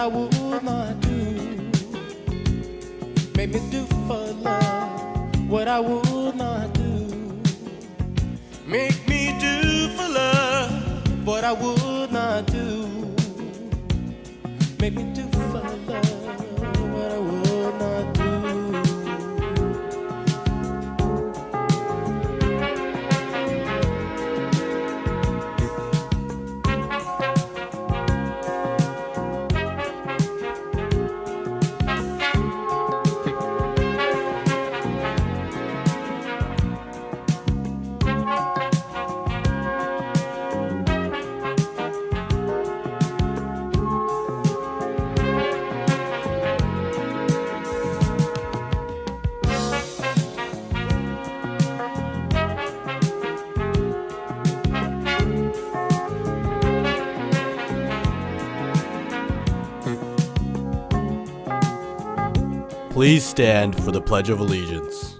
I would not do. Make me do for love what I would not do. Make me do for love what I would not do. Make me do for love what I would not do. Please stand for the Pledge of Allegiance.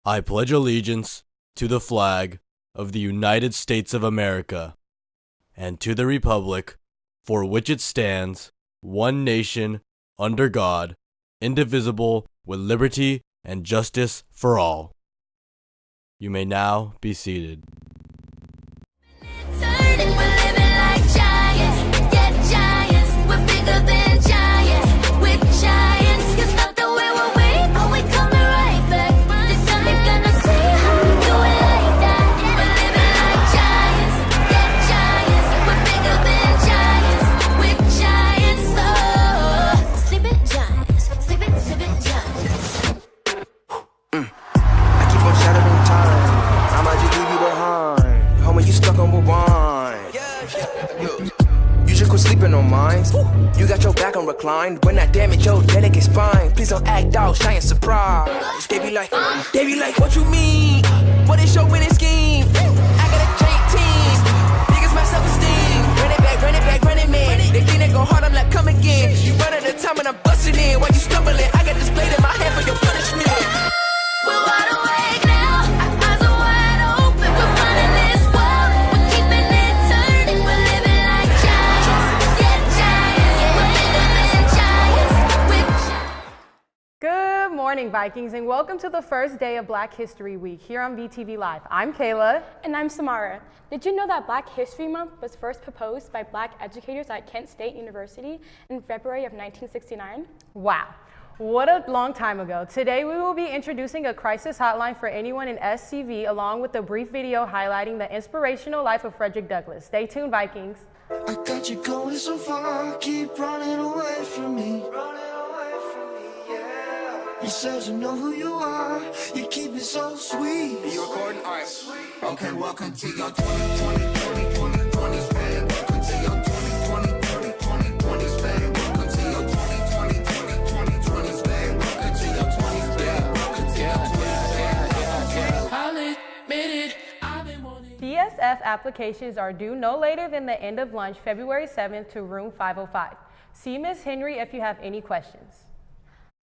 I pledge allegiance to the flag of the United States of America and to the republic for which it stands, one nation, under God, indivisible, with liberty and justice for all. You may now be seated. You got your back on reclined. When I damage your delicate spine, please don't act out, shy and surprise. They be like, what you mean? What is your winning scheme? I got a great team, niggas my self-esteem. Run it back, man. They think they go hard, I'm like, come again. You run at a time and I'm busting in. While you stumbling, I got this blade in my hand for your punishment. We're wide awake now, eyes are wide open. We're running this world, we're keeping it turning. We're living like giants, yeah, giants. We're bigger than giants. Good morning, Vikings, and welcome to the first day of Black History Week here on VTV Live. I'm Kayla. And I'm Samara. Did you know that Black History Month was first proposed by Black educators at Kent State University in February of 1969? Wow, what a long time ago. Today we will be introducing a crisis hotline for anyone in SCV along with a brief video highlighting the inspirational life of Frederick Douglass. Stay tuned, Vikings. I got you going so far, keep running away from me. You said you know who you are, you keep it so sweet. Are you recording? All right. Okay, welcome to your 2020s, babe. Welcome to your 2020s, babe. Welcome to your 2020s, babe. Welcome to your 20s, babe. Welcome to your 20s, babe. I'll admit it, I've been wanting. DSF applications are due no later than the end of lunch, February 7th to room 505. See Ms. Henry if you have any questions.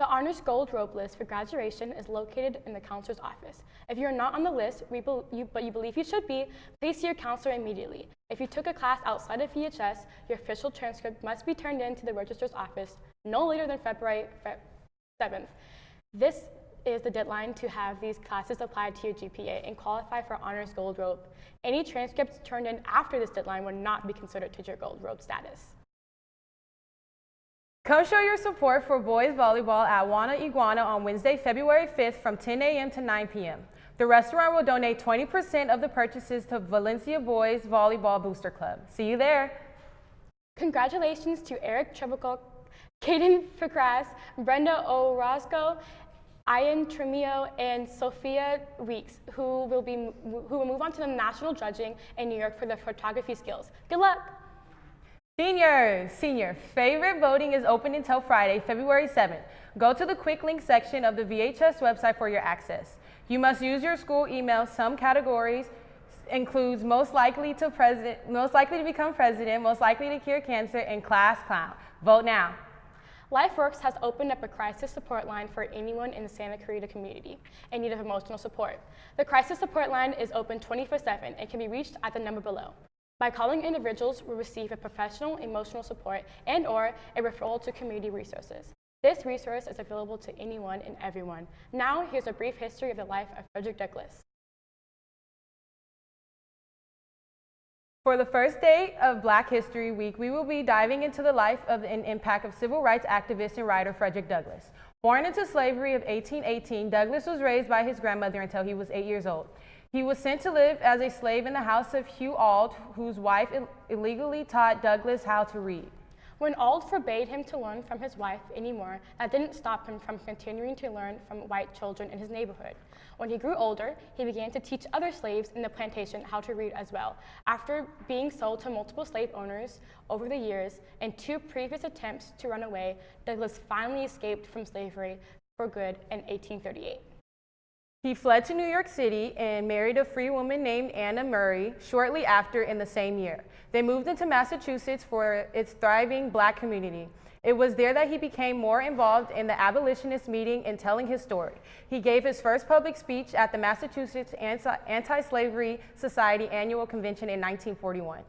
The Honors Gold Robe list for graduation is located in the counselor's office. If you're not on the list, but you believe you should be, please see your counselor immediately. If you took a class outside of VHS, your official transcript must be turned in to the registrar's office no later than February 7th. This is the deadline to have these classes applied to your GPA and qualify for Honors Gold Robe. Any transcripts turned in after this deadline will not be considered to your Gold Robe status. Come show your support for boys volleyball at Wana Iguana on Wednesday, February 5th from 10 a.m. to 9 p.m. The restaurant will donate 20% of the purchases to Valencia Boys Volleyball Booster Club. See you there. Congratulations to Eric Trevico, Kaden Ficras, Brenda Orozco, Ian Tremio, and Sophia Weeks, who will move on to the national judging in New York for their photography skills. Good luck. Senior, favorite voting is open until Friday, February 7th. Go to the quick link section of the VHS website for your access. You must use your school email. Some categories includes most likely to become president, most likely to cure cancer, and class clown. Vote now. LifeWorks has opened up a crisis support line for anyone in the Santa Clarita community in need of emotional support. The crisis support line is open 24/7 and can be reached at the number below. By calling, individuals will receive a professional emotional support and/or a referral to community resources. This resource is available to anyone and everyone. Now, here's a brief history of the life of Frederick Douglass. For the first day of Black History Week, we will be diving into the life and impact of civil rights activist and writer Frederick Douglass. Born into slavery of 1818, Douglass was raised by his grandmother until he was 8 years old. He was sent to live as a slave in the house of Hugh Auld, whose wife illegally taught Douglass how to read. When Auld forbade him to learn from his wife anymore, that didn't stop him from continuing to learn from white children in his neighborhood. When he grew older, he began to teach other slaves in the plantation how to read as well. After being sold to multiple slave owners over the years and 2 previous attempts to run away, Douglass finally escaped from slavery for good in 1838. He fled to New York City and married a free woman named Anna Murray shortly after in the same year. They moved into Massachusetts for its thriving Black community. It was there that he became more involved in the abolitionist meeting and telling his story. He gave his first public speech at the Massachusetts Anti-Slavery Society Annual Convention in 1941.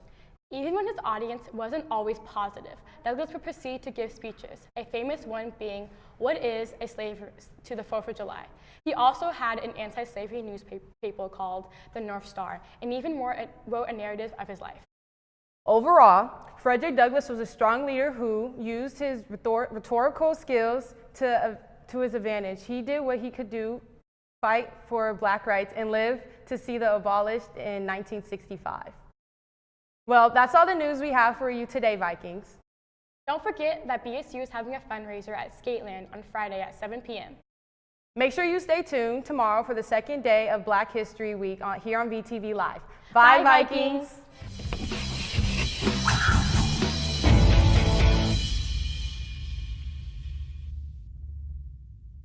Even when his audience wasn't always positive, Douglass would proceed to give speeches, a famous one being, "What is a slave to the 4th of July?" He also had an anti-slavery newspaper called the North Star, and even more wrote a narrative of his life. Overall, Frederick Douglass was a strong leader who used his rhetorical skills to his advantage. He did what he could do, fight for Black rights, and live to see them abolished in 1965. Well, that's all the news we have for you today, Vikings. Don't forget that BSU is having a fundraiser at Skateland on Friday at 7 p.m. Make sure you stay tuned tomorrow for the second day of Black History Week here on VTV Live. Bye, Vikings.